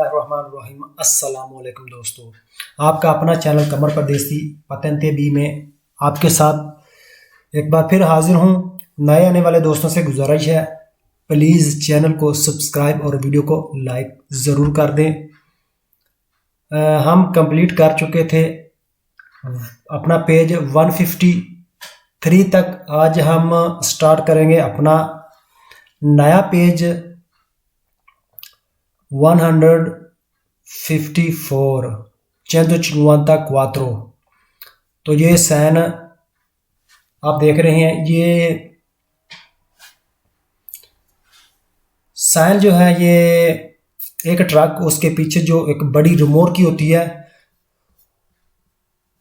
बिस्मिल्लाहिर्रहमानिर्रहीम। अस्सलाम वालेकुम दोस्तों, आपका अपना चैनल कमर परदेसी पतंते बी में आपके साथ एक बार फिर हाजिर हूँ। नए आने वाले दोस्तों से गुजारिश है, प्लीज़ चैनल को सब्सक्राइब और वीडियो को लाइक ज़रूर कर दें। हम कंप्लीट कर चुके थे अपना पेज 153 तक। आज हम स्टार्ट करेंगे अपना नया पेज 154 154। तो ये साइन आप देख रहे हैं, ये साइन जो है ये एक ट्रक, उसके पीछे जो एक बड़ी रिमोट होती है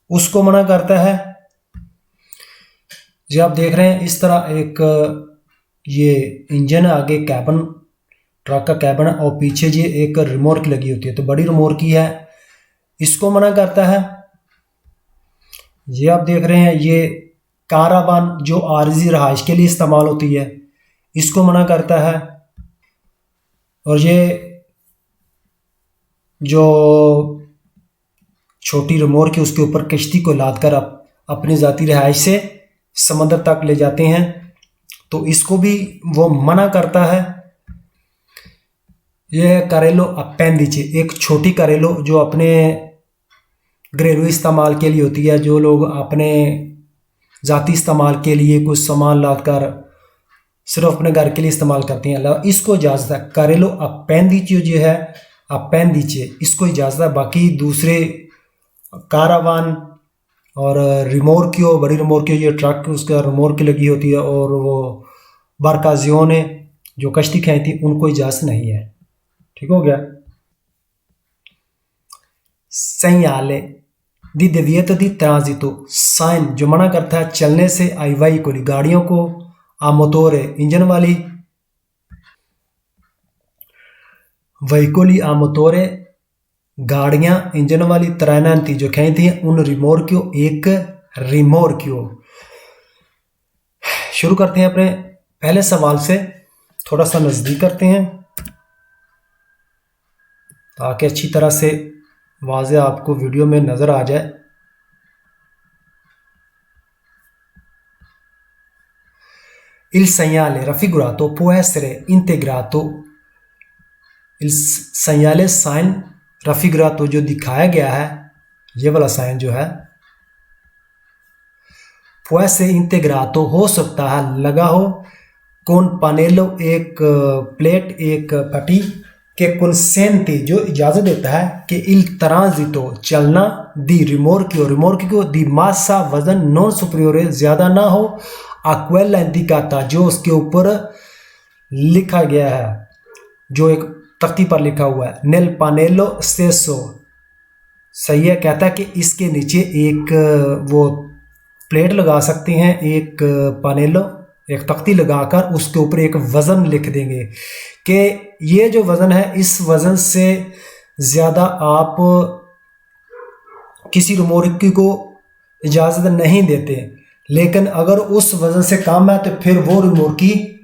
उसको मना करता है। जो आप देख रहे हैं इस तरह एक ये इंजन, आगे कैबन, ट्रक का कैबन, और पीछे ये एक रिमोट की लगी होती है। तो बड़ी रिमोट की है, इसको मना करता है। ये आप देख रहे हैं ये कारावान जो आरजी रहाइश के लिए इस्तेमाल होती है, इसको मना करता है। और ये जो छोटी रिमोट की उसके ऊपर कश्ती को लाद कर अपनी ज़ाती रहाइश से समंदर तक ले जाते हैं, तो इसको भी वो मना करता है। यह करेलो अपेंडिचे, एक छोटी करेलो जो अपने घरेलू इस्तेमाल के लिए होती है, जो लोग अपने ज़ाती इस्तेमाल के लिए कुछ सामान लाद कर सिर्फ अपने घर के लिए इस्तेमाल करते हैं, इसको इजाज़त है। करेलो अपेंडिचे जो है, अपेंडिचे, इसको इजाज़त है। बाकी दूसरे कारावान और रिमोर्कियो, बड़ी रिमोर्कियो, ये ट्रक उसका रिमोर्क लगी होती है, और वो बारकाजियोने जो कश्ती खींचती थी उनको इजाज़त नहीं है। ठीक हो गया। सैयाले दी देवियत दी ट्रांजितो, साइन जो मना करता है चलने से, आईवाई को गाड़ियों को, आ मोटोरे इंजन वाली, वहीकोली आ मोटोरे गाड़ियां इंजन वाली, तरैनांती जो खींचती हैं, उन रिमोर्कियो एक रिमोर्कियो। शुरू करते हैं अपने पहले सवाल से, थोड़ा सा नज़दीक करते हैं ताकि अच्छी तरह से वाज़े आपको वीडियो में नज़र आ जाए। Il segnale raffigurato può essere integrato, il segnale sign raffigurato जो दिखाया गया है, ये वाला साइन जो है, può essere integrato हो सकता है लगा हो, con panello एक प्लेट, एक पट्टी के consente जो इजाज़त देता है कि il transito चलना, दी रिमोर्कियो दी मासा वजन नॉन सुपरियोरे ज़्यादा ना हो, अक्वेला इंडिकाता जो उसके ऊपर लिखा गया है, जो एक तख्ती पर लिखा हुआ है, नेल पानेलो स्टेसो, सही है। कहता है कि इसके नीचे एक वो प्लेट लगा सकते हैं, एक पानेलो, एक तख्ती लगाकर उसके ऊपर एक वज़न लिख देंगे कि ये जो वज़न है, इस वज़न से ज़्यादा आप किसी रिमोर्की को इजाज़त नहीं देते, लेकिन अगर उस वज़न से कम है तो फिर वो रिमोर्की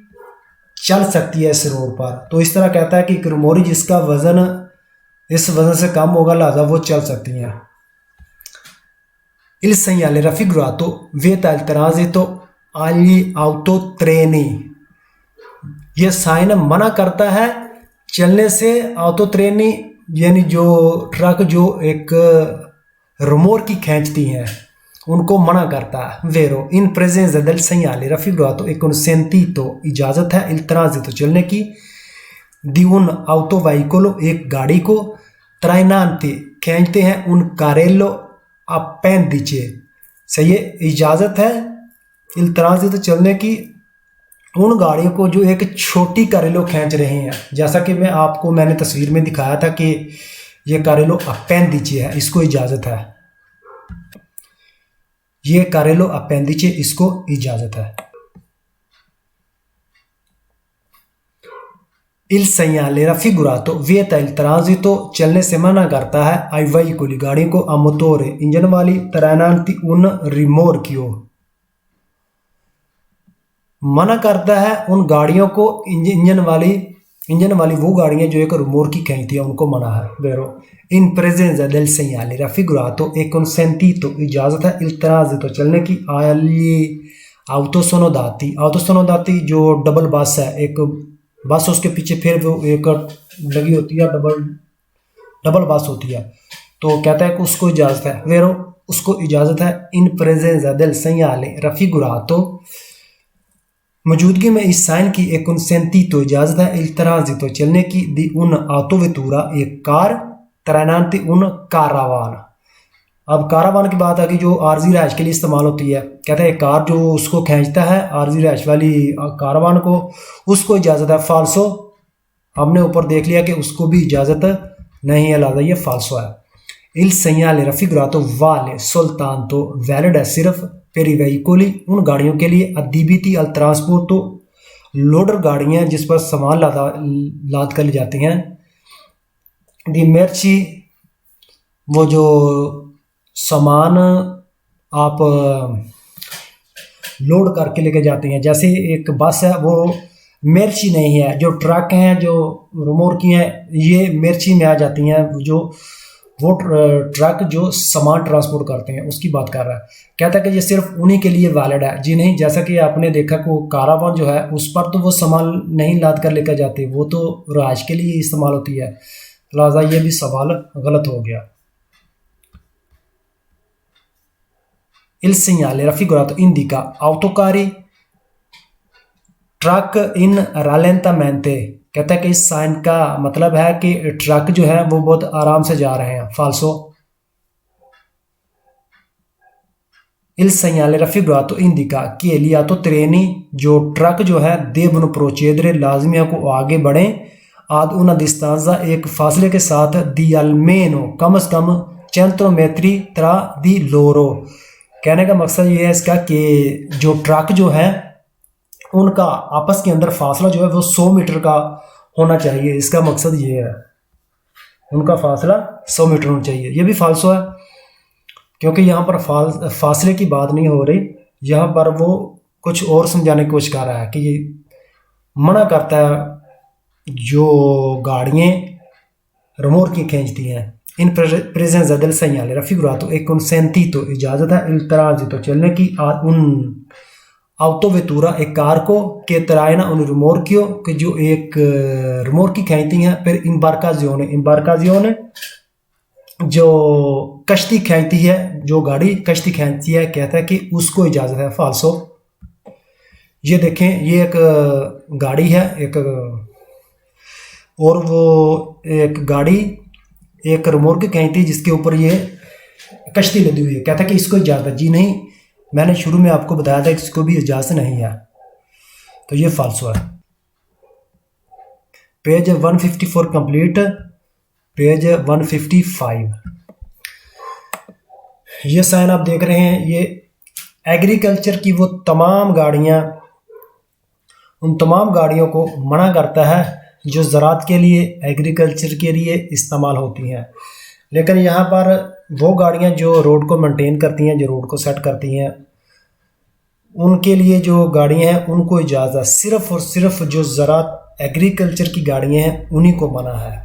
चल सकती है इस रोड पर। तो इस तरह कहता है कि एक रिमोरी जिसका वज़न इस वज़न से कम होगा, लिहाजा वो चल सकती हैं। Il segnale raffigurato vieta il transito agli autotreni, ये साइन मना करता है चलने से ऑटो ट्रेनी, यानी जो ट्रक जो एक रिमोट की खींचती हैं उनको मना करता है। वेरो इन प्रेजेंस del segnale raffigurato e consentito, इजाज़त है il transito चलने की, di un autoveicolo एक गाड़ी को, trainanti खींचते हैं, un carrello appendice, सही है, इजाज़त है il transito चलने की उन गाड़ियों को जो एक छोटी कारेलो खींच रहे हैं। जैसा कि मैंने तस्वीर में दिखाया था कि ये कारेलो अपेंडिचे है, इसको इजाज़त है। ये कारेलो अपेंडिचे, इसको इजाज़त है। Il segnale raffigurato vieta il transito चलने से मना करता है, आई veicoli गाड़ियों को, a motore इंजन वाली, trainanti un rimorchio मना करता है उन गाड़ियों को, इंजन वाली, इंजन वाली वो गाड़ियां जो एक रिमोर्की खींचती है उनको मना है। वेरो इन presenza del segnale raffigurato e consentito इजाजत है il transito चलने की agli autosonodati। autosonodati जो डबल बस है, एक बस उसके पीछे फिर वो एक लगी होती है, डबल डबल बस होती है, तो कहता है कि उसको इजाजत है। वेरो उसको इजाजत है इन presenza del segnale raffigurato मौजूदगी में इस साइन की एक consentito इजाजत है il transito चलने की दी उन autovettura एक कार trainanti उन कारावान। अब कारावान की बात आ गई जो आरजी रहायश के लिए इस्तेमाल होती है। कहते हैं कार जो उसको खींचता है आरजी रहायश वाली कारावान को, उसको इजाज़त है। फाल्सो हमने ऊपर देख लिया कि उसको भी इजाज़त नहीं है, लिहाजा ये फाल्सो है। इल segnale raffigurato vale soltanto valid है सिर्फ per i veicoli उन गाड़ियों के लिए, adibiti al trasporto लोडर गाड़ियाँ जिस पर सामान लाद कर ले जाती हैं, दी merci वो जो सामान आप लोड करके लेके जाते हैं, जैसे एक बस है वो मिर्ची नहीं है, जो ट्रक हैं जो रिमोर्की हैं ये मिर्ची में आ जाती हैं, जो वो ट्रक जो सामान ट्रांसपोर्ट करते हैं उसकी बात कर रहा है। कहता है कि ये सिर्फ उन्हीं के लिए वैलिड है। जी नहीं, जैसा कि आपने देखा कि कारावान जो है उस पर तो वो सामान नहीं लाद कर लेकर जाते, वो तो राज के लिए इस्तेमाल होती है, लिहाजा ये भी सवाल गलत हो गया। Il segnale raffigurato indica autocarri truck इन rallentamento कहता है कि इस साइन का मतलब है कि ट्रक जो है वो बहुत आराम से जा रहे हैं। फाल्सो il segnale raffigurato indica che gli autotreni जो ट्रक जो है devono procedere लाजमी है को आगे बढ़ें ad una distanza एक फासले के साथ di almeno कम से कम 100 metri tra di loro। कहने का मकसद ये है इसका कि जो ट्रक जो है उनका आपस के अंदर फासला जो है वो 100 मीटर का होना चाहिए। इसका मकसद ये है, उनका फासला 100 मीटर होना चाहिए। ये भी फाल्सो है क्योंकि यहाँ पर फासले की बात नहीं हो रही, यहाँ पर वो कुछ और समझाने की कोशिश कर रहा है कि ये मना करता है जो गाड़ियाँ रिमोर्की खींचती हैं। इन presenza del segnale raffigurato e consentito इजाज़त है il transito चलने की उन autovettura एक कार को के traina उन रिमोर्कियों के जो एक रिमोर्की खींचती हैं। फिर imbarcazione जो कश्ती खींचती है, जो गाड़ी कश्ती खींचती है, कहता है कि उसको इजाज़त है। फाल्सो ये देखें, ये एक गाड़ी है एक, और वो एक गाड़ी एक रिमोर्की खींचती है जिसके ऊपर ये कश्ती लदी हुई है। कहता है कि इसको इजाज़त है। जी नहीं, मैंने शुरू में आपको बताया था कि इसको भी इजाज़त नहीं है, तो ये फाल्सो है। Page 154 complete. पेज 155 ये साइन आप देख रहे हैं, ये एग्रीकल्चर की वो तमाम गाड़ियाँ, उन तमाम गाड़ियों को मना करता है जो ज़राअत के लिए एग्रीकल्चर के लिए इस्तेमाल होती हैं। लेकिन यहाँ पर वो गाड़ियाँ जो रोड को मेंटेन करती हैं, जो रोड को सेट करती हैं, उनके लिए जो गाड़ियाँ हैं उनको इजाज़त, सिर्फ़ और सिर्फ जो ज़राअत एग्रीकल्चर की गाड़ियाँ हैं उन्हीं को मना है।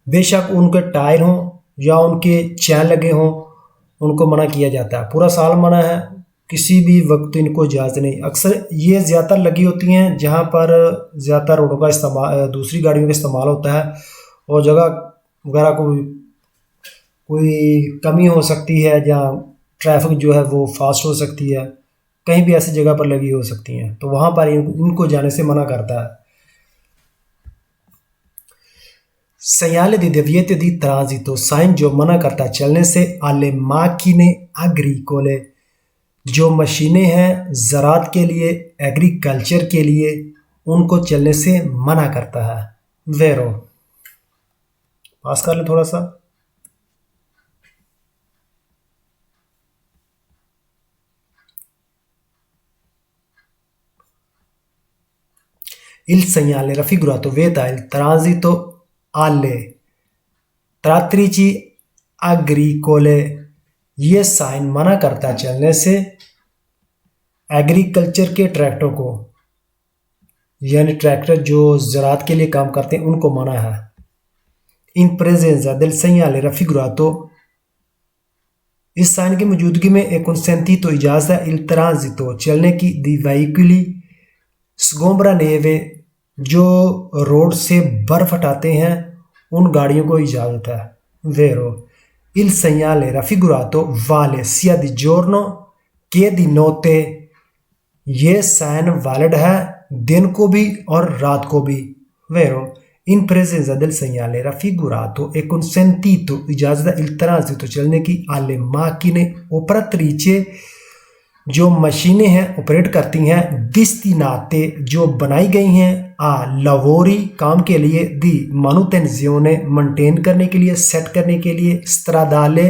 बेशक उनके टायर हों या उनके चैन लगे हों, उनको मना किया जाता है। पूरा साल मना है, किसी भी वक्त इनको इजाज़त नहीं। अक्सर ये ज़्यादा लगी होती हैं जहाँ पर ज़्यादा रोडों का इस्तेमाल, दूसरी गाड़ियों का इस्तेमाल होता है, और जगह वगैरह कोई कमी हो सकती है, जहाँ ट्रैफिक जो है वो फास्ट हो सकती है, कहीं भी ऐसी जगह पर लगी हो सकती हैं, तो वहाँ पर इनको जाने से मना करता है। segnale di divieto di transito sign जो मना करता है चलने से alle macchine agricole जो मशीनें हैं ज़राअत के लिए, एग्रीकल्चर के लिए, उनको चलने से मना करता है। वेरो पास कर ले थोड़ा सा। Il segnale raffigurato vieta il transito alle trattrici agricole ये साइन मना करता है चलने से एग्रीकल्चर के ट्रैक्टरों को, यानी ट्रैक्टर जो ज़राअत के लिए काम करते हैं, उनको मना है। इन प्रेजेंस del segnale raffigurato, इस साइन की मौजूदगी में एक consentito इजाज़त है il transito चलने की di veicoli sgombra neve, जो रोड से बर्फ हटाते हैं उन गाड़ियों को इजाज़त है। Vero, il segnale raffigurato vale sia di giorno che di notte, ये साइन वैलिड है दिन को भी और रात को भी। Vero, in presenza del segnale raffigurato è consentito इजाज़त है il transito चलने की alle macchine operatrici, जो मशीनें हैं ऑपरेट करती हैं, destinate जो बनाई गई हैं, a lavori काम के लिए, di manutenzione मेंटेन करने के लिए, सेट करने के लिए, stradale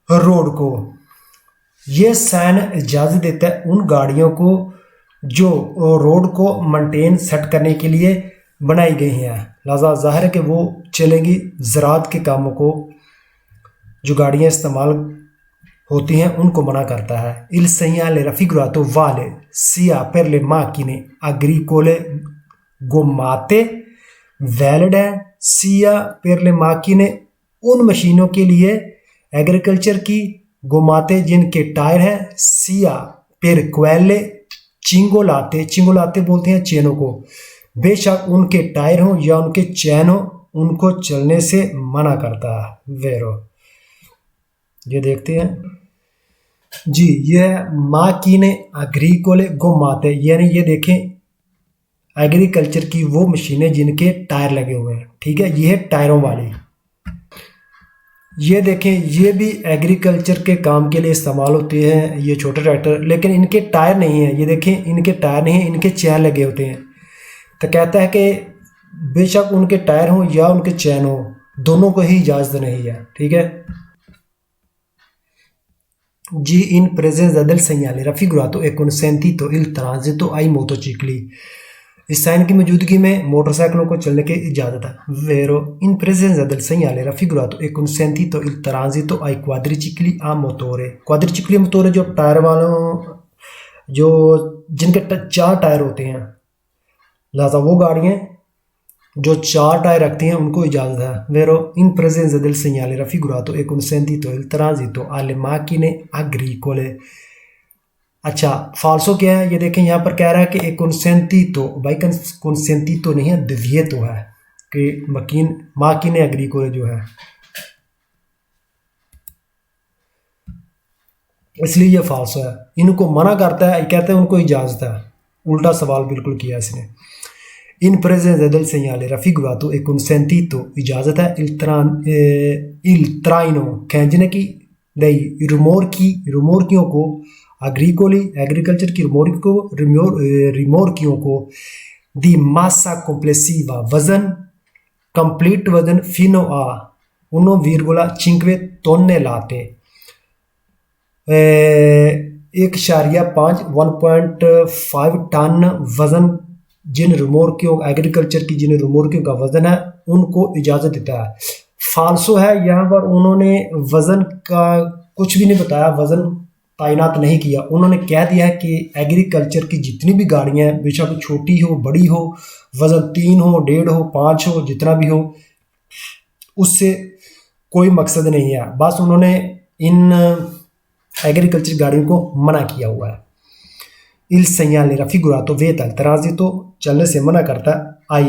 रोड को। ये साइन इजाज़त देता है उन गाड़ियों को जो रोड को मेंटेन सेट करने के लिए बनाई गई हैं, लिहाजा ज़ाहिर है कि वो चलेंगी। ज़राअत के कामों को जो गाड़ियाँ इस्तेमाल होती हैं उनको मना करता है। il segnale raffigurato vale sia per le macchine agricole gommate, valid है sia per le macchine उन मशीनों के लिए एग्रीकल्चर की, गोमाते जिनके टायर हैं, sia per quelle चिंगोलाते, चिंगोलाते बोलते हैं चेनों को, बेशक उनके टायर हों या उनके चैन हो, उनको चलने से मना करता है। वेरो, ये देखते हैं जी, यह माकीने अग्रीकोले गोमाते, यानी ये देखें एग्रीकल्चर की वो मशीनें जिनके टायर लगे हुए हैं। ठीक है, ये है टायरों वाली। ये देखें, ये भी एग्रीकल्चर के काम के लिए इस्तेमाल होते हैं ये छोटे ट्रैक्टर, लेकिन इनके टायर नहीं हैं। ये देखें, इनके टायर नहीं हैं, इनके चैन लगे होते हैं। तो कहता है कि बेशक उनके टायर हों या उनके चैन हो, दोनों को ही इजाज़त नहीं है। ठीक है जी, इन presenza del segnale raffigurato è consentito il transito ai motocicli, इस साइन की मौजूदगी में मोटरसाइकिलों को चलने की इजाज़त है। Vero, in presenza del segnale raffigurato è consentito il transito ai quadricicli a motore, क्वाड्रिचिकली मोटोरे जो टायर वालों, जो जिनके 4 टायर होते हैं, लिहाजा वो गाड़ियाँ जो 4 टायर रखती हैं उनको इजाज़त है। Vero, in presenza del segnale raffigurato è consentito il transito alle macchine agricole। अच्छा, फाल्सो क्या है? ये देखें, यहाँ पर कह रहा है कि एक consentito, भाई consentito नहीं है, divieto है कि macchine agricole जो है, इसलिए ये फाल्सो है। इनको मना करता है, कहते हैं उनको इजाज़त है। उल्टा सवाल बिल्कुल किया इसने। In presenza del segnale raffigurato è consentito इजाज़त है il traino खींचने की, dei rimorchiयों को, agricoli एग्रीकल्चर की रिमोर्कियों को, di massa complessiva वजन, कंप्लीट वजन, fino a 1,5 tonnellate, 1.5 टन वजन जिन रिमोर्कियों, एग्रीकल्चर की जिन रिमोर्कियों का वजन है उनको इजाज़त देता है। फाल्सो है, यहाँ पर उन्होंने वजन का कुछ भी नहीं बताया, वजन तैनात नहीं किया। उन्होंने कह दिया है कि एग्रीकल्चर की जितनी भी गाड़ियाँ हैं, बेशक छोटी हो बड़ी हो, वजन 3 हो 1.5 हो 5 हो, जितना भी हो, उससे कोई मकसद नहीं है। बस उन्होंने इन एग्रीकल्चर गाड़ियों को मना किया हुआ है। il segnale raffigurato vieta il transito, चलने से मना करता है ai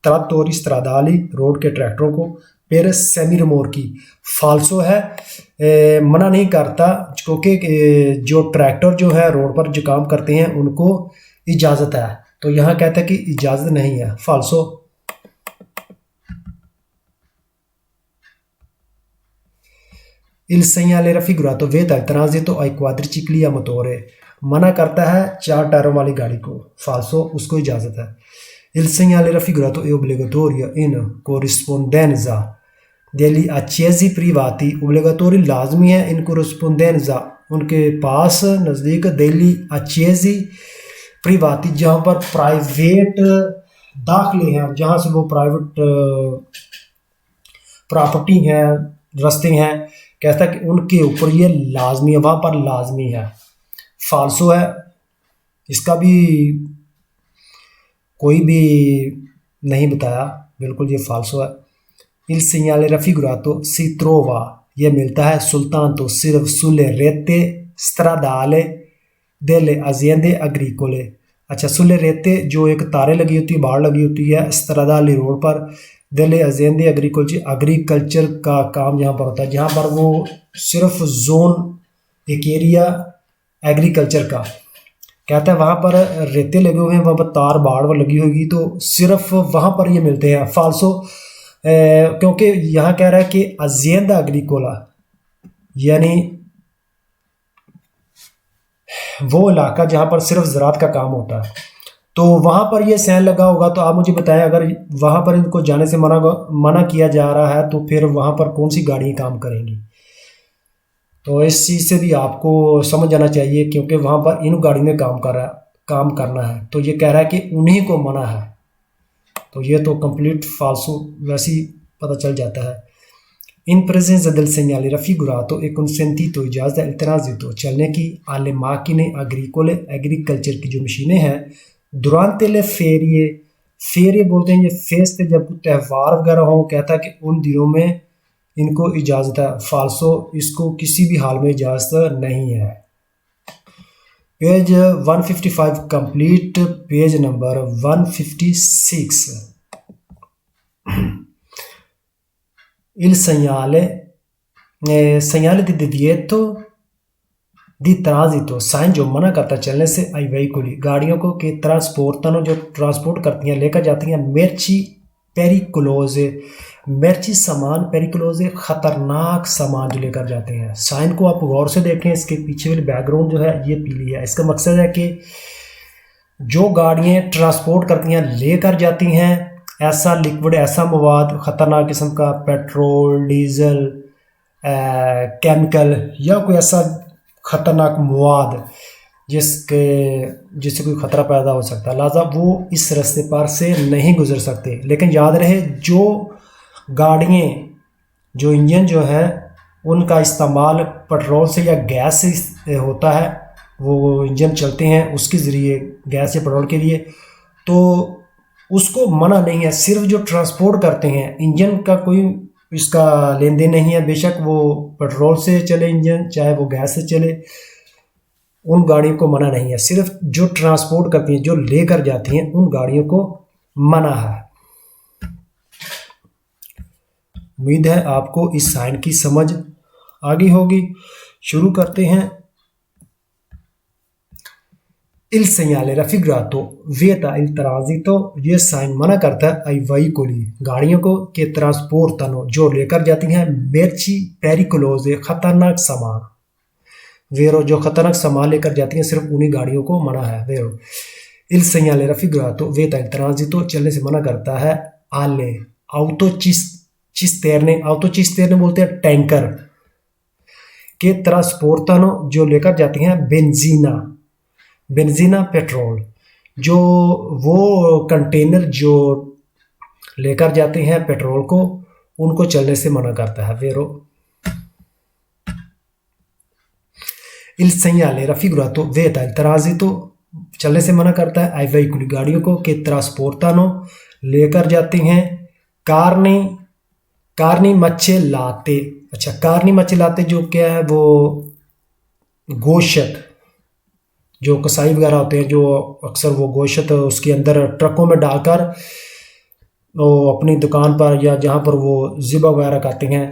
trattori stradali, रोड के ट्रैक्टरों को, per semi rimorchi, फाल्सो है, मना नहीं करता क्योंकि जो ट्रैक्टर जो है रोड पर जो काम करते हैं उनको इजाज़त है। तो यहाँ कहता है कि इजाज़त नहीं है, फाल्सो। il segnale raffigurato vieta il transito ai quadricicli a motore, मना करता है 4 टायरों वाली गाड़ी को, फाल्सो, उसको इजाज़त है। il segnale raffigurato è obbligatorio in corrispondenza degli accessi privati, obbligatorio लाजमी है, in corrispondenza उनके पास नज़दीक, degli accessi privati जहाँ पर प्राइवेट दाखिले हैं, जहाँ से वो प्राइवेट प्रॉपर्टी हैं, रास्ते हैं, कहता है कि उनके ऊपर ये लाजमी है, वहाँ पर लाजमी है। फाल्सो है, इसका भी कोई भी नहीं बताया, बिल्कुल ये फाल्सो है। Il segnale raffigurato si trova, ये मिलता है soltanto सिर्फ sulle rete stradale delle aziende agricole। अच्छा, सुले रेते जो एक तारे लगी होती है, बाड़ लगी होती है स्ट्राडाली रोड पर, डेले अजेंदे एग्रीकल्चर, एग्रीकल्चर का काम यहाँ पर होता है, जहाँ पर वो सिर्फ जोन एक एरिया एग्रीकल्चर का कहता है, वहाँ पर रेते लगे हुए हैं, वहाँ पर तार बाड़ पर लगी होगी, तो सिर्फ वहाँ पर ये मिलते हैं फाल्सो। क्योंकि यहाँ कह रहा है कि अजेंदा एग्रीकोला यानी वो इलाका जहाँ पर सिर्फ ज़राअत का काम होता है, तो वहाँ पर ये साइन लगा होगा। तो आप मुझे बताएं, अगर वहाँ पर इनको जाने से मना किया जा रहा है तो फिर वहाँ पर कौन सी गाड़ियाँ काम करेंगी। तो इस चीज़ से भी आपको समझ जाना चाहिए, क्योंकि वहाँ पर इन गाड़ियों में काम करना है, तो ये कह रहा है कि उन्हीं को मना है, तो ये तो कंप्लीट फाल्सो वैसे ही पता चल जाता है। इन presenza del segnale raffigurato è consentito इजाज़त il transito चलने की alle macchine agricole, एग्रीकल्चर की जो मशीनें हैं, durante le ferie, फेरिए बोलते हैं ये फेस्ट, जब त्यौहार वगैरह हो, कहता है कि उन दिनों में इनको इजाज़त है। फाल्सो, इसको किसी भी हाल में इजाज़त नहीं है। Page 155 complete, page number 156। Il segnale di divieto di transito, sign जो मना करता है चलने से, आई वेहिकली गाड़ियों को, के ट्रांसपोर्टनो जो ट्रांसपोर्ट करती हैं, लेकर जाती हैं, मेर्ची पेरिकुलोजे, मेर्ची सामान, पेरिकुलोजे खतरनाक सामान जो लेकर जाते हैं। साइन को आप गौर से देखें, इसके पीछे वाली बैकग्राउंड जो है ये पीली है, इसका मकसद है कि जो गाड़ियाँ ट्रांसपोर्ट करती हैं, लेकर जाती हैं ऐसा लिक्विड, ऐसा मवाद ख़तरनाक किस्म का, पेट्रोल, डीजल, केमिकल या कोई ऐसा ख़तरनाक मवाद जिससे कोई ख़तरा पैदा हो सकता है, लिहाजा वो इस रास्ते पर से नहीं गुजर सकते। लेकिन याद रहे, जो गाड़ियाँ, जो इंजन जो है, उनका इस्तेमाल पेट्रोल से या गैस से होता है, वो इंजन चलते हैं उसके ज़रिए, गैस या पेट्रोल के लिए, तो उसको मना नहीं है। सिर्फ जो ट्रांसपोर्ट करते हैं, इंजन का कोई इसका लेन देन नहीं है, बेशक वो पेट्रोल से चले इंजन, चाहे वो गैस से चले, उन गाड़ियों को मना नहीं है। सिर्फ जो ट्रांसपोर्ट करती हैं, जो लेकर जाती हैं, उन गाड़ियों को मना है। उम्मीद है आपको इस साइन की समझ आ गई होगी। शुरू करते हैं। Il segnale raffigurato vieta il transito, ये साइन मना करता है आई वेहिकली गाड़ियों को, के ट्रांसपोर्टनो जो लेकर जाती हैं, मेर्ची पेरिकुलोजे खतरनाक सामान, वेरो जो खतरनाक सामान लेकर जाती हैं, सिर्फ उन्हीं गाड़ियों को मना है। वेरो il segnale raffigurato vieta il transito, चलने से मना करता है alle autocisterne, autocisterne बोलते हैं टैंकर, के ट्रांसपोर्टनो जो लेकर जाती हैं बेंजीना पेट्रोल, जो वो कंटेनर जो लेकर जाते हैं पेट्रोल को, उनको चलने से मना करता है। वेरो il segnale raffigurato vieta il transito, चलने से मना करता है आई वेहिकली गाड़ियों को, के ट्रांसपोर्टनो लेकर जाते हैं, कार्नी मच्छे लाते। अच्छा, कार्नी मच्छे लाते जो क्या है, वो गोश्त, जो कसाई वगैरह होते हैं, जो अक्सर वो गोश्त उसके अंदर ट्रकों में डालकर वो अपनी दुकान पर या जहाँ पर वो ज़िबा वगैरह करते हैं,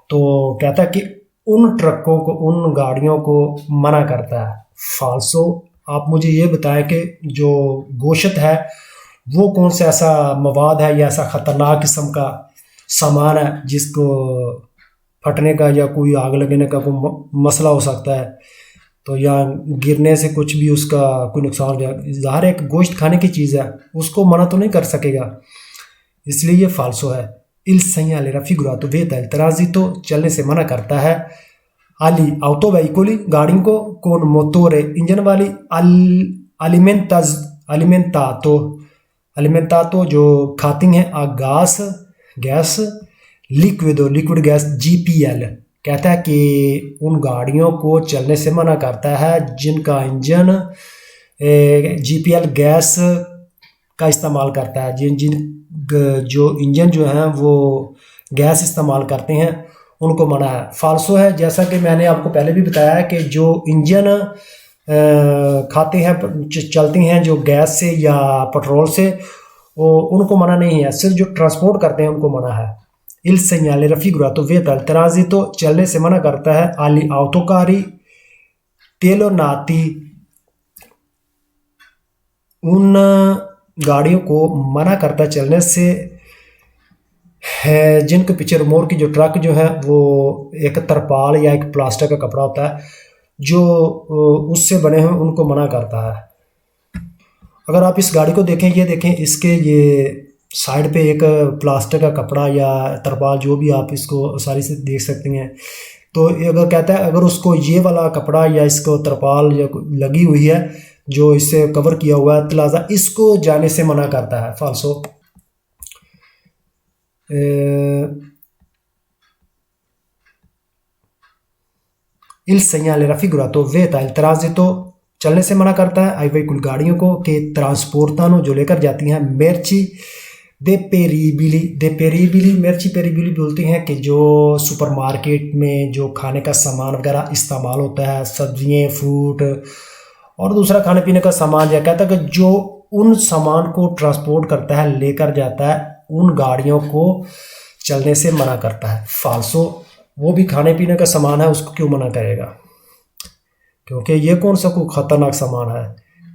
तो कहता है कि उन ट्रकों को, उन गाड़ियों को मना करता है। फाल्सो, आप मुझे ये बताएं कि जो गोश्त है वो कौन सा ऐसा मवाद है या ऐसा ख़तरनाक किस्म का सामान है जिसको फटने का या कोई आग लगने का कोई मसला हो सकता है, तो या गिरने से कुछ भी उसका कोई नुकसान हो जाए। ज़ाहिर है एक गोश्त खाने की चीज़ है, उसको मना तो नहीं कर सकेगा, इसलिए ये फाल्सो है। il segnale raffigurato vieta il transito, चलने से मना करता है agli autoveicoli, गाड़ियों को, con motore इंजन वाली, alimentato जो खाती हैं, गैस, लिक्विड गैस, GPL कहता है कि उन गाड़ियों को चलने से मना करता है जिनका इंजन जीपीएल गैस का इस्तेमाल करता है। जिन जिन जो इंजन जो हैं वो गैस इस्तेमाल करते हैं उनको मना है। फाल्सो है, जैसा कि मैंने आपको पहले भी बताया है कि जो इंजन खाते हैं चलती हैं जो गैस से या पेट्रोल से, वो उनको मना नहीं है, सिर्फ जो ट्रांसपोर्ट करते हैं उनको मना है। इल segnale raffigurato vieta il transito चलने से मना करता है agli autocarri telonati उन गाड़ियों को मना करता है चलने से है जिनके पीछे रिमोट की जो ट्रक जो है वो एक तरपाल या एक प्लास्टिक का कपड़ा होता है जो उससे बने हुए उनको मना करता है। अगर आप इस गाड़ी को देखें, ये देखें, इसके ये साइड पे एक प्लास्टिक का कपड़ा या तरपाल जो भी आप इसको आसानी से देख सकते हैं। तो अगर कहता है अगर उसको ये वाला कपड़ा या इसको तरपाल या लगी हुई है जो इससे कवर किया हुआ है, तो लिहाजा इसको जाने से मना करता है। फाल्सो il segnale raffigurato vieta il transito चलने से मना करता है आई वेहिकल गाड़ियों को कि ट्रांसपोर्टानो जो लेकर जाती हैं मेर्ची दे पेरीबिली मेर्ची पेरीबिली बोलते हैं कि जो सुपरमार्केट में जो खाने का सामान वगैरह इस्तेमाल होता है, सब्जियां, फ्रूट और दूसरा खाने पीने का सामान, या कहता है कि जो उन सामान को ट्रांसपोर्ट करता है लेकर जाता है उन गाड़ियों को चलने से मना करता है। फाल्सो, वो भी खाने पीने का सामान है, उसको क्यों मना करेगा, क्योंकि ये कौन सा कोई खतरनाक सामान है।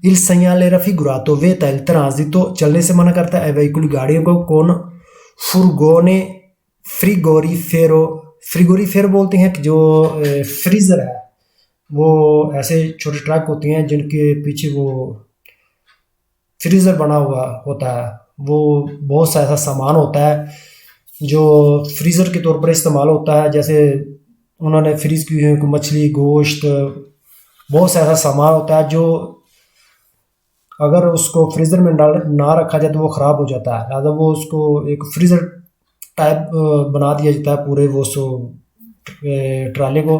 il segnale raffigurato vieta il transito चलने से मना करता है वेहिकल गाड़ियों को कौन फुरगोने फ्रिगोरीफेरो बोलते हैं कि जो फ्रीजर है, वो ऐसे छोटे ट्रक होते हैं जिनके पीछे वो फ्रीजर बना हुआ होता है। वो बहुत सा ऐसा सामान होता है जो फ्रीजर के तौर पर इस्तेमाल होता है, जैसे उन्होंने फ्रीज की हुई मछली, गोश्त, बहुत सा ऐसा सामान होता है जो अगर उसको फ्रीज़र में ना रखा जाए तो वो ख़राब हो जाता है। लिहाजा वो उसको एक फ्रीज़र टाइप बना दिया जाता है पूरे वो ट्राले को,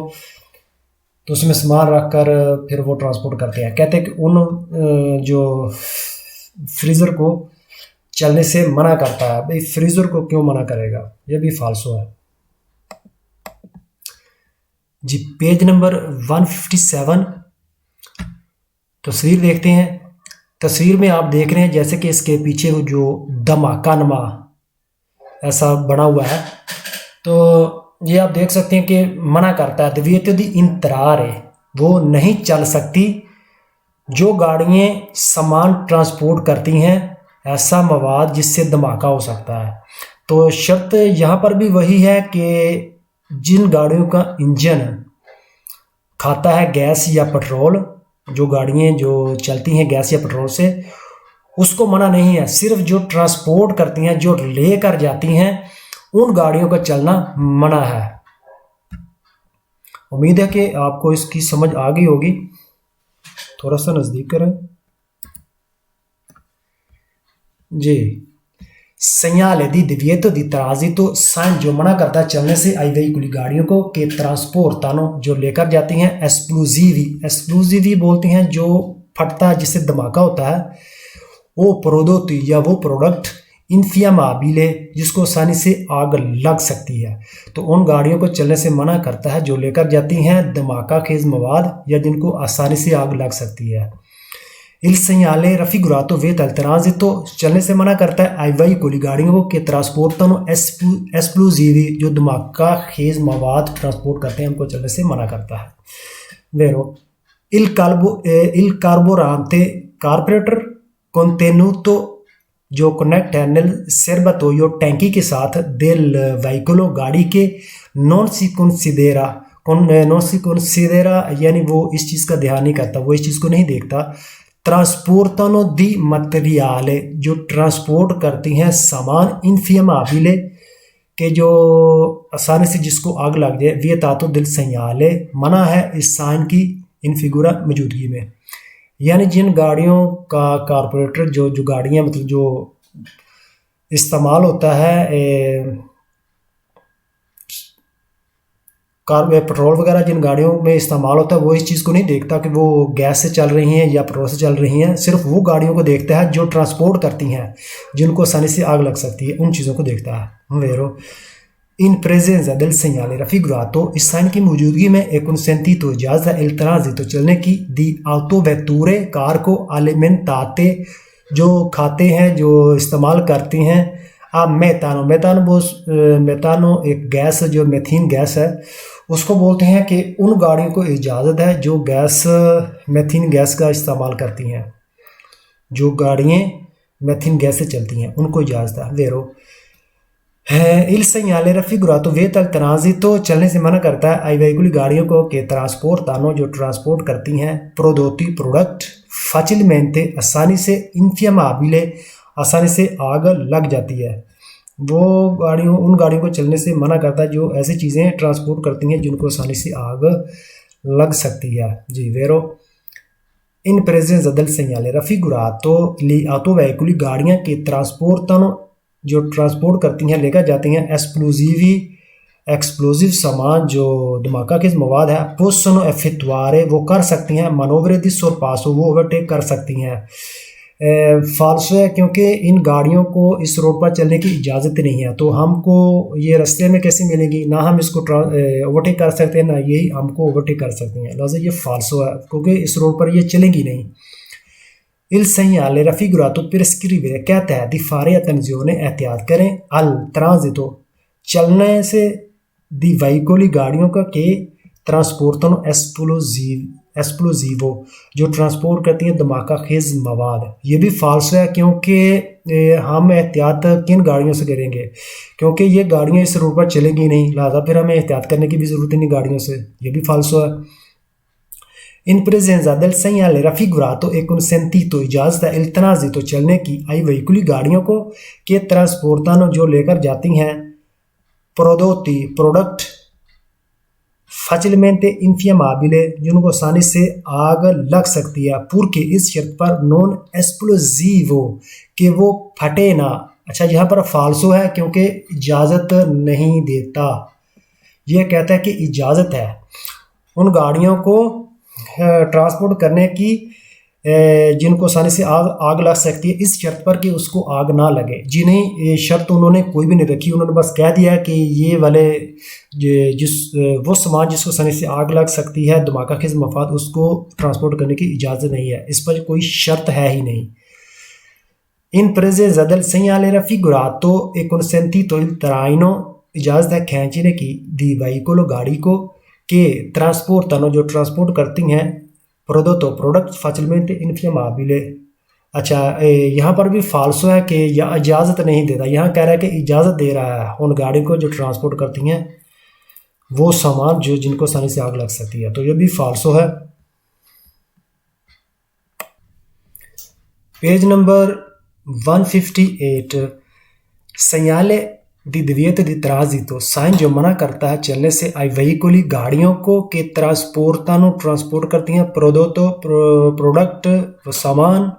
तो उसमें सामान रख कर फिर वो ट्रांसपोर्ट करते हैं। कहते हैं कि उन जो फ्रीज़र को चलने से मना करता है। भाई फ्रीज़र को क्यों मना करेगा, ये भी फाल्सो है जी। पेज नंबर 157 तस्वीर देखते हैं। तस्वीर में आप देख रहे हैं जैसे कि इसके पीछे वो जो धमाका नमा ऐसा बना हुआ है, तो ये आप देख सकते हैं कि मना करता है दिव्यतो दी इंतरारे, वो नहीं चल सकती जो गाड़ियाँ सामान ट्रांसपोर्ट करती हैं ऐसा मवाद जिससे धमाका हो सकता है। तो शर्त यहाँ पर भी वही है कि जिन गाड़ियों का इंजन खाता है गैस या पेट्रोल, जो गाड़ियाँ जो चलती हैं गैस या पेट्रोल से, उसको मना नहीं है। सिर्फ जो ट्रांसपोर्ट करती हैं, जो लेकर जाती हैं, उन गाड़ियों का चलना मना है। उम्मीद है कि आपको इसकी समझ आ गई होगी। थोड़ा सा नज़दीक करें जी। segnale di divieto di transito sign जो मना करता है चलने से आई वेहिकल गाड़ियों को कि ट्रांसपोर्टानो जो लेकर जाती हैं एस्प्लोजिवी बोलते हैं जो फटता है जिससे धमाका होता है, वो प्रोडोटी या वो प्रोडक्ट इन्फियामाबिले जिसको आसानी से आग लग सकती है। तो उन गाड़ियों को चलने से मना करता है जो लेकर जाती हैं धमाका खेज मवाद या जिनको आसानी से आग लग सकती है। il segnale raffigurato vieta il transito चलने से मना करता है आई वेहिकल गाड़ियों को कि ट्रांसपोर्टनो एस्प्लोजिवी जो धमाका खेज मवाद ट्रांसपोर्ट करते हैं उनको चलने से मना करता है। वेरो il carburante कार्बोरेटर contenuto जो कनेक्ट है nel serbatoio टैंकी के साथ del veicolo गाड़ी के non si considera यानी वो इस चीज़ का ध्यान नहीं करता, वो इस चीज़ को नहीं देखता। ट्रांसपोर्टनो दी मटेरियाले जो ट्रांसपोर्ट करती हैं सामान इन्फियामाबिले के जो आसानी से जिसको आग लग जाए। वियतातो दिल segnale मना है इस साइन की इन फिगुरा मौजूदगी में, यानी जिन गाड़ियों का कारपोरेटर जो गाड़ियाँ मतलब जो इस्तेमाल होता है कार में पेट्रोल वगैरह जिन गाड़ियों में इस्तेमाल होता है वो इस चीज़ को नहीं देखता कि वो गैस से चल रही हैं या पेट्रोल से चल रही हैं, सिर्फ वो गाड़ियों को देखता है जो ट्रांसपोर्ट करती हैं, जिनको आसानी से आग लग सकती है, उन चीज़ों को देखता है। वेरो इन प्रेजेंस del segnale raffigurato, इस साइन की मौजूदगी में एक consentito इजाज़त है il transito चलने की, दी autovetture कार को, alimentate जो खाते हैं, जो इस्तेमाल करती हैं, अब मेथानो एक गैस जो मेथीन गैस है उसको बोलते हैं कि उन गाड़ियों को इजाज़त है जो गैस मेथीन गैस का इस्तेमाल करती हैं, जो गाड़ियाँ मेथीन गैस से चलती हैं उनको इजाज़त है। वेरो il segnale raffigurato vieta il transito चलने से मना करता है ai veicoli गाड़ियों को के trasportano जो ट्रांसपोर्ट करती हैं prodotti प्रोडक्ट facilmente आसानी से infiammabile आसानी से आग लग जाती है, वो गाड़ियों उन गाड़ियों को चलने से मना करता है जो ऐसी चीज़ें ट्रांसपोर्ट करती हैं जिनको आसानी से आग लग सकती है। जी वेरो इन presenza del segnale raffigurato gli autoveicoli गाड़ियाँ के ट्रांसपोर्टनो जो ट्रांसपोर्ट करती हैं लेकर जाती हैं एक्सप्लोजिव सामान जो धमाका के मवाद है, पोसनो एफित्वारे वो कर सकती हैं, मनोवरे दी सोरपासो वो ओवरटेक कर सकती हैं। फाल्सो है क्योंकि इन गाड़ियों को इस रोड पर चलने की इजाज़त नहीं है, तो हमको ये रास्ते में कैसे मिलेगी, ना हम इसको ओवरटेक कर सकते हैं ना यही हमको ओवरटेक कर सकती हैं, लिहाजा ये फाल्सो है क्योंकि इस रोड पर ये चलेगी नहीं। il segnale raffigurato per scrivere कहता है di fare attenzione एहतियात करें, al transito चलने से, di veicoli गाड़ियों का, के ट्रांसपोर्टनो esplosivo जो ट्रांसपोर्ट करती हैं धमाका खेज मवाद, ये भी फाल्स है क्योंकि हम एहतियात किन गाड़ियों से करेंगे, क्योंकि ये गाड़ियाँ इस रोड पर चलेंगी नहीं, लिहाजा फिर हमें एहतियात करने की भी ज़रूरत नहीं गाड़ियों से, ये भी फाल्सो है। इन presenza del segnale raffigurato e consentito इजाज़त है il transito चलने की ai veicoli गाड़ियों को के ट्रांसपोर्टानो जो लेकर जाती हैं prodotti प्रोडक्ट facilmente infiammabile जिनको आसानी से आग लग सकती है, पूर्के इस शर्त पर non esplosivo कि वो फटे ना। अच्छा यहाँ पर फाल्सो है क्योंकि इजाज़त नहीं देता, यह कहता है कि इजाज़त है उन गाड़ियों को ट्रांसपोर्ट करने की जिनको आसानी से आग लग सकती है, इस शर्त पर कि उसको आग ना लगे। जी नहीं, ये शर्त उन्होंने कोई भी नहीं रखी, उन्होंने बस कह दिया कि ये वाले वो सामान जिसको आसानी से आग लग सकती है धमाका खेज मफाद उसको ट्रांसपोर्ट करने की इजाज़त नहीं है, इस पर कोई शर्त है ही नहीं। इन presenza del segnale raffigurato e consentito il traino इजाज़त है खींचने की, di veicolo गाड़ी को, के ट्रांसपोर्टनो जो ट्रांसपोर्ट करती हैं प्रोडक्टो प्रोडक्ट facilmente infiammabile। अच्छा यहाँ पर भी फाल्सो है कि या इजाज़त नहीं देता, यहाँ कह रहा है कि इजाज़त दे रहा है उन गाड़ियों को जो ट्रांसपोर्ट करती हैं वो सामान जो जिनको आसानी से आग लग सकती है, तो ये भी फाल्सो है। Page number 158 segnale di divieto di transito sign जो मना करता है चलने से ai veicoli गाड़ियों को के ट्रांसपोर्टानो ट्रांसपोर्ट करती हैं प्रोडक्टो प्रोडक्ट सामान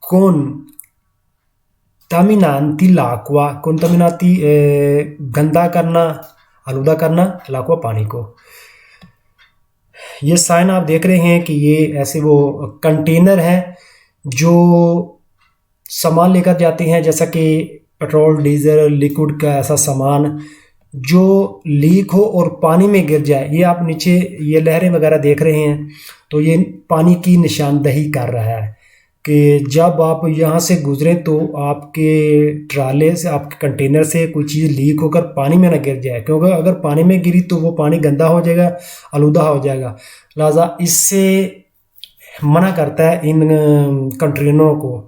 contaminanti l'acqua contaminati गंदा करना, आलूदा करना l'acqua पानी को। ये साइन आप देख रहे हैं कि ये ऐसे वो कंटेनर है जो सामान लेकर जाते हैं, जैसा कि पेट्रोल डीजल लिक्विड का ऐसा सामान जो लीक हो और पानी में गिर जाए, ये आप नीचे ये लहरें वगैरह देख रहे हैं, तो ये पानी की निशानदही कर रहा है कि जब आप यहाँ से गुजरें तो आपके ट्राले से आपके कंटेनर से कोई चीज़ लीक होकर पानी में ना गिर जाए, क्योंकि अगर पानी में गिरी तो वो पानी गंदा हो जाएगा, आलूदा हो जाएगा, लिहाजा इससे मना करता है इन कंटेनरों को।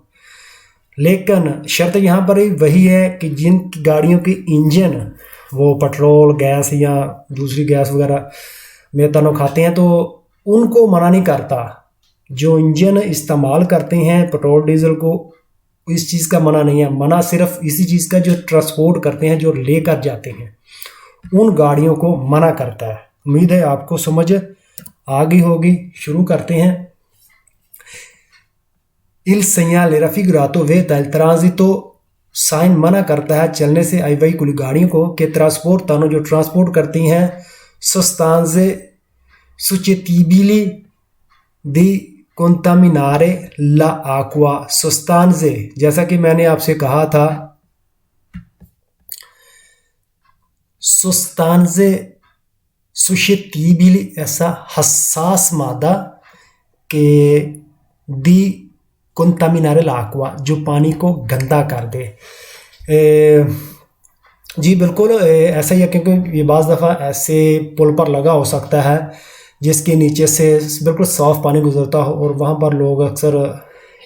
लेकिन शर्त यहाँ पर वही है कि जिन गाड़ियों के इंजन वो पेट्रोल गैस या दूसरी गैस वगैरह मेथनॉल खाते हैं तो उनको मना नहीं करता, जो इंजन इस्तेमाल करते हैं पेट्रोल डीजल को इस चीज़ का मना नहीं है, मना सिर्फ इसी चीज़ का जो ट्रांसपोर्ट करते हैं जो लेकर जाते हैं उन गाड़ियों को मना करता है। उम्मीद है आपको समझ आ गई होगी। शुरू करते हैं। il segnale raffigurato vieta il transito sign मना करता है चलने से ai veicoli गाड़ियों को के ट्रांसपोर्ट तानो जो ट्रांसपोर्ट करती हैं sostanze suscettibili di contaminare l'acqua। sostanze, जैसा कि मैंने आपसे कहा था, sostanze suscettibili ऐसा हसास मादा के दी contaminare l'acqua जो पानी को गंदा कर दे। जी बिल्कुल ऐसा ही है, क्योंकि ये बाज़ दफ़ा ऐसे पुल पर लगा हो सकता है जिसके नीचे से बिल्कुल साफ़ पानी गुजरता हो, और वहाँ पर लोग अक्सर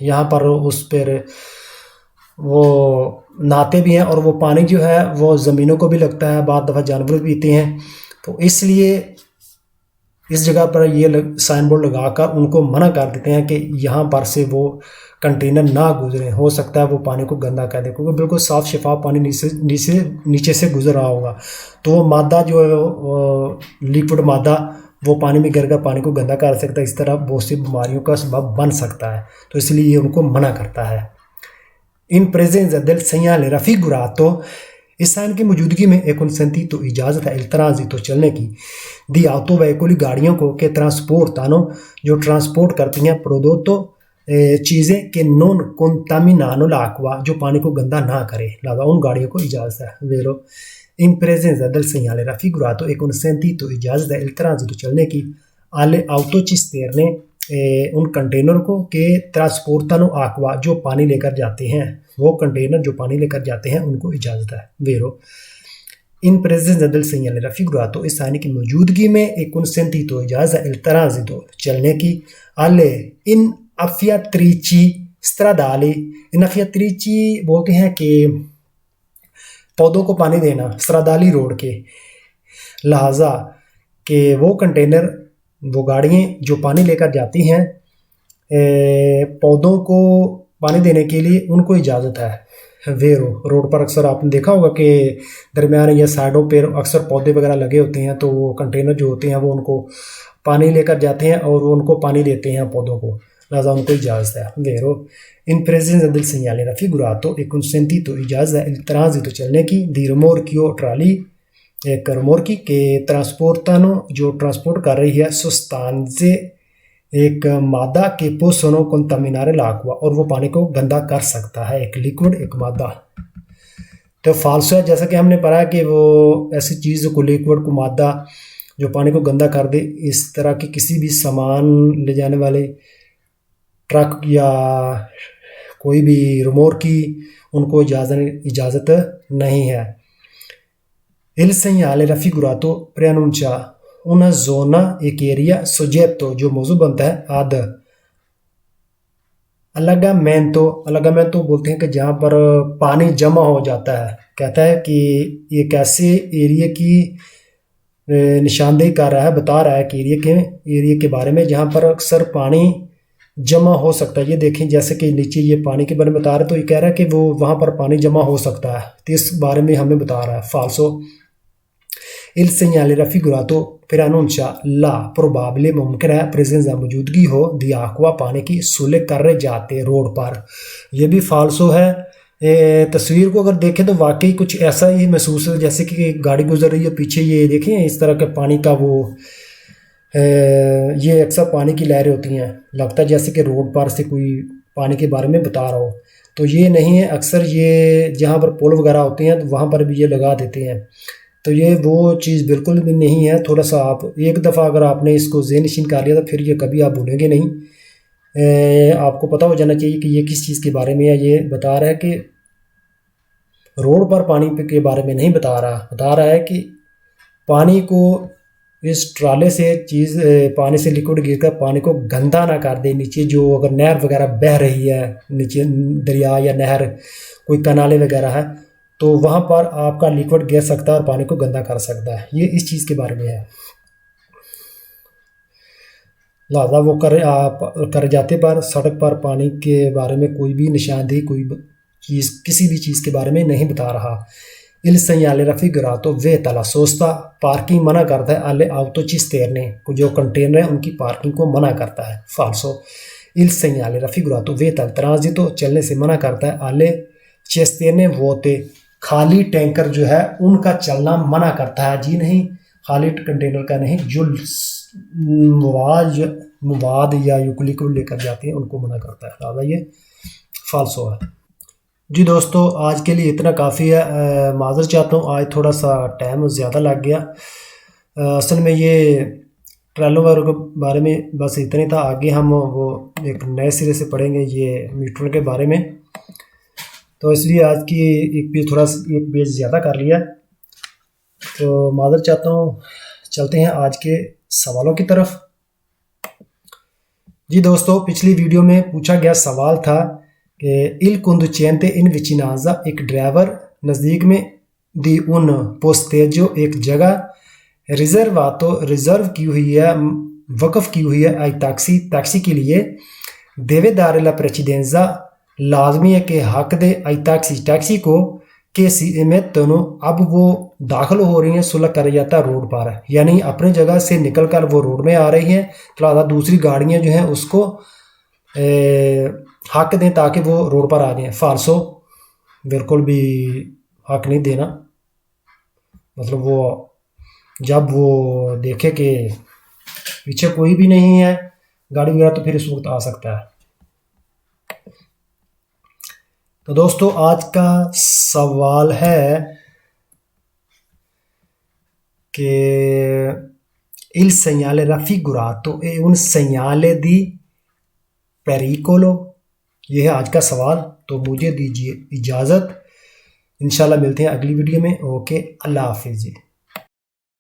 यहाँ पर उस पर वो नहाते भी हैं, और वो पानी जो है वो ज़मीनों को भी लगता है, बाद दफ़ा जानवर भी पीते हैं। तो इसलिए इस जगह पर ये साइन बोर्ड लगाकर उनको मना कर देते हैं कि यहाँ पर से वो कंटेनर ना गुजरें। हो सकता है वो पानी को गंदा कर दे, क्योंकि बिल्कुल साफ़ शफाफ पानी नीचे से गुजर रहा होगा, तो वो मादा जो है लिक्विड मादा वो पानी में गिरकर पानी को गंदा कर सकता है। इस तरह बहुत सी बीमारियों का सबब बन सकता है, तो इसलिए ये उनको मना करता है। इन presenza del segnale raffigurato, इस साइन की मौजूदगी में एक consentito इजाज़त है il transito चलने की दी autoveicoli गाड़ियों को के ट्रांसपोर्टानो जो ट्रांसपोर्ट करती हैं prodotto चीज़ें के non contaminano l'acqua जो पानी को गंदा ना करे, लिहाजा उन गाड़ियों को इजाज़त है। वेरो in presenza del segnale raffigurato e consentito इजाज़त है il transito चलने की alle autocisterne उन कंटेनर को के ट्रांसपोर्टानो एक्वा जो पानी लेकर जाते हैं, वो कंटेनर जो पानी लेकर जाते हैं उनको इजाज़त है। वेरो इन presenza del segnale raffigurato इस साइन की मौजूदगी में एक consentito इजाज़त है il transito चलने की alle in affiatrici stradali। इन अफियात्रिची बोलते हैं कि पौधों को पानी देना स्ट्रादाली रोड के, लिहाजा कि वो कंटेनर वो गाड़ियाँ जो पानी लेकर जाती हैं पौधों को पानी देने के लिए उनको इजाज़त है। वेरो रोड पर अक्सर आपने देखा होगा कि दरमियान या साइडों पर अक्सर पौधे वगैरह लगे होते हैं, तो वो कंटेनर जो होते हैं वो उनको पानी लेकर जाते हैं और उनको पानी देते हैं पौधों को, लिहाजा उनको इजाज़त है। वेरो इन presenza del segnale raffigurato e consentito इजाज़त है il transito चलने की दी rimorchio ट्राली एक रमोरकी के ट्रांसपोर्टानो जो ट्रांसपोर्ट कर रही है sostanze एक मादा के possono contaminare l'acqua और वो पानी को गंदा कर सकता है, एक लिक्विड एक मादा। तो फाल्सो है, जैसा कि हमने पढ़ा कि वो ऐसी चीज़ को लिक्विड को मादा जो पानी को गंदा कर दे, इस तरह की किसी भी सामान ले जाने वाले ट्रक या कोई भी रिमोरकी उनको इजाज़त नहीं है। Il segnale raffigurato preannuncia una zona एक एरिया soggetto जो मौजू बनता है ad allagamento बोलते हैं कि जहाँ पर पानी जमा हो जाता है। कहता है कि एक ऐसे एरिया की निशानदेही कर रहा है, बता रहा है कि एरिया के बारे में जहाँ पर अक्सर पानी जमा हो सकता है। ये देखें जैसे कि नीचे ये पानी के बारे में बता रहा है, तो ये कह रहा है कि वो वहाँ पर पानी जमा हो सकता है, तो इस बारे में हमें बता रहा है। फाल्सो il segnale raffigurato preannuncia la probabile मुमकिन है presenza मौजूदगी हो दी acqua पानी की सुले कर जाते रोड पर। यह भी फाल्सो है। तस्वीर को अगर देखें तो वाकई कुछ ऐसा ही महसूस है जैसे कि गाड़ी गुजर रही है, पीछे ये देखें इस तरह के पानी का वो ये अक्सर पानी की लहरें होती हैं, लगता है जैसे कि रोड पर से कोई पानी के बारे में बता रहा हो, तो ये नहीं है। अक्सर ये जहाँ पर पुल वगैरह होते हैं तो वहाँ पर भी ये लगा देते हैं, तो ये वो चीज़ बिल्कुल भी नहीं है। थोड़ा सा आप एक दफ़ा अगर आपने इसको ज़हन-नशीन कर लिया तो फिर ये कभी आप भूलेंगे नहीं। आपको पता हो जाना चाहिए कि ये किस चीज़ के बारे में है। ये बता रहा है कि रोड पर पानी के बारे में नहीं बता रहा है कि पानी को इस ट्राले से पानी से लिक्विड गिरकर पानी को गंदा ना कर दे। नीचे जो अगर नहर वगैरह बह रही है, नीचे दरिया या नहर कोई कनाले वगैरह है, तो वहाँ पर आपका लिक्विड गिर सकता है और पानी को गंदा कर सकता है। ये इस चीज़ के बारे में है। लिहाजा वो कर जाते पर सड़क पर पानी के बारे में कोई भी निशानदेही कोई चीज़ किसी भी चीज़ के बारे में नहीं बता रहा। il segnale raffigurato vieta la sosta parking मना करता है alle autocisterne को जो कंटेनर है उनकी पार्किंग को मना करता है। फाल्सो il segnale raffigurato vieta il transito चलने से मना करता है alle cisterne vuote खाली टैंकर जो है उनका चलना मना करता है। जी नहीं, खालिद कंटेनर का नहीं, जो मवाद या यूकली को लेकर जाते हैं उनको मना करता है, लिहाजा ये फाल्सो है। जी दोस्तों, आज के लिए इतना काफ़ी है। माज़र चाहता हूँ, आज थोड़ा सा टाइम ज़्यादा लग गया। असल में ये ट्रेलों के बारे में बस इतना ही था। आगे हम वो एक नए सिरे से पढ़ेंगे ये मीटरों के बारे में, तो इसलिए आज की एक पेज ज़्यादा कर लिया। तो माज़र चाहता हूँ, चलते हैं आज के सवालों की तरफ। जी दोस्तों, पिछली वीडियो में पूछा गया सवाल था कि इल कुंदुचेंते इन विचिनाजा, एक ड्राइवर नज़दीक में दी उन पोस्तेजो, एक जगह रिजर्व की हुई है, वक़फ़ की हुई है, आई टैक्सी के लिए, देवेदार ला प्रेसिडेंजा, लाजमी है कि हक दे आई टैक्सी को के सी में दोनों। अब वो दाखिल हो रही हैं सुलह कर जाता रोड पर, यानी अपनी जगह से निकल कर वो रोड में आ रही हैं, तो दूसरी गाड़ियां जो हैं उसको हक दें ताकि वो रोड पर आ जाएं। फाल्सो, बिल्कुल भी हक नहीं देना। मतलब वो जब वो देखे कि पीछे कोई भी नहीं है गाड़ी वगैरह, तो फिर इस वक्त आ सकता है। तो दोस्तों, आज का सवाल है कि il segnale raffigurato e un segnale di pericolo, ये है आज का सवाल। तो मुझे दीजिए इजाज़त, इंशाल्लाह मिलते हैं अगली वीडियो में। ओके, अल्लाह हाफिज़ जी।